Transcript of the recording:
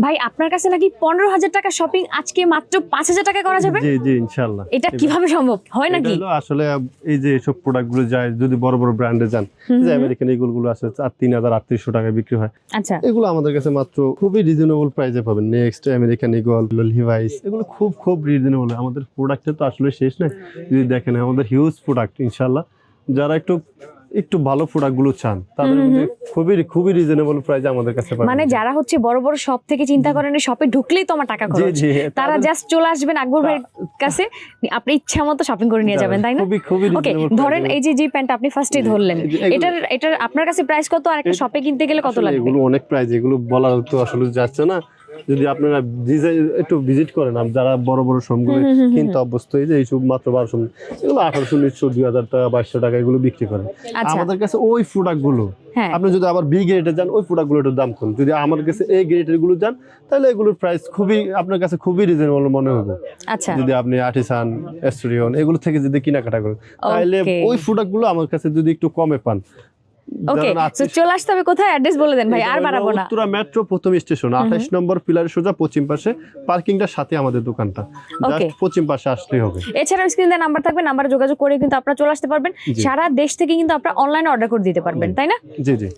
ভাই আপনার কাছে নাকি 15,000 টাকা শপিং আজকে মাত্র 5,000 টাকা করা যাবে? জি জি ইনশাআল্লাহ। এটা কিভাবে সম্ভব হয় নাকি? এটা হলো আসলে এই যে সব প্রোডাক্ট গুলো যায় যদি বড় বড় ব্র্যান্ডে যান, যে আমেরিকান এগুলো আছে 3,000-3,800 টাকায় বিক্রি হয়, আচ্ছা এগুলো আমাদের কাছে মাত্র খুবই রিজনেবল প্রাইসে পাবেন। নেক্সট আমেরিকান ইগল, লিভাইস, এগুলো খুব খুব রিজনেবল। আমাদের প্রোডাক্টে তো আসলে শেষ নাই, যদি দেখেন আমাদের হিউজ প্রোডাক্ট। ইনশাআল্লাহ যারা একটু ভালো প্রোডাক্ট গুলো চান তাদের মধ্যে খুবই খুবই রিজনেবল প্রাইসে আমাদের কাছে পাবেন। মানে যারা হচ্ছে বড় বড় শপ থেকে চিন্তা করেন শপে ঢুকলেই তো আমার টাকা জি খরচ, জি তারা জাস্ট চলে আসবেন আকবর ভাইয়ের কাছে, আপনি ইচ্ছা মতো শপিং করে নিয়ে যাবেন, তাই না? খুবই খুবই ওকে, রিজনেবল। ধরেন এই যে প্যান্ট আপনি ফার্স্টে ধরলেন, এটার আপনার কাছে প্রাইস কত আর একটা শপে কিনতে গেলে কত লাগবে? এগুলো অনেক প্রাইস, এগুলো বলার তো আসলে যাচ্ছে না। যদি আপনারা একটু ভিজিট করেন, যারা বড় বড় শোরুমগুলো কিনতে অভ্যস্ত, এই যে এইসব মাত্র 1200, এগুলো 1800, 2,000 টাকা, 2,200 টাকা এগুলো বিক্রি করে। আচ্ছা। আমাদের কাছে ওই প্রোডাক্ট গুলো, হ্যাঁ। আপনি যদি আবার বি গ্রেডে যান ওই প্রোডাক্ট গুলো একটু দাম কম। যদি আমার কাছে এ গ্রেডের গুলো যান তাহলে এগুলোর প্রাইস খুবই আপনার কাছে খুবই রিজনেবল মনে হবে। আচ্ছা যদি আপনি আর্টিসান, অ্যাস্টোরিয়ন এগুলো থেকে যদি কেনাকাটা করেন তাহলে Okay. ওই প্রোডাক্ট গুলো আমার কাছে যদি একটু কমে পান। ওকে, ধরেন তো চলে আসতে হবে কোথায়, অ্যাড্রেস বলে দেন ভাই, আর বাড়াবো না। উত্তরা মেট্রো প্রথম স্টেশন 28 নম্বর পিলারের সোজা পশ্চিম পাশে, পার্কিংটার সাথে আমাদের দোকানটা, জাস্ট Okay. পশ্চিম পাশে আসলেই হবে। এছাড়াও স্ক্রিনে নাম্বার থাকবে, নাম্বারে যোগাযোগ করে কিন্তু আপনারা চলে আসতে পারবেন। জি। সারা দেশ থেকে কিন্তু আপনারা অনলাইনে অর্ডার করে দিতে পারবেন, তাই না? জি জি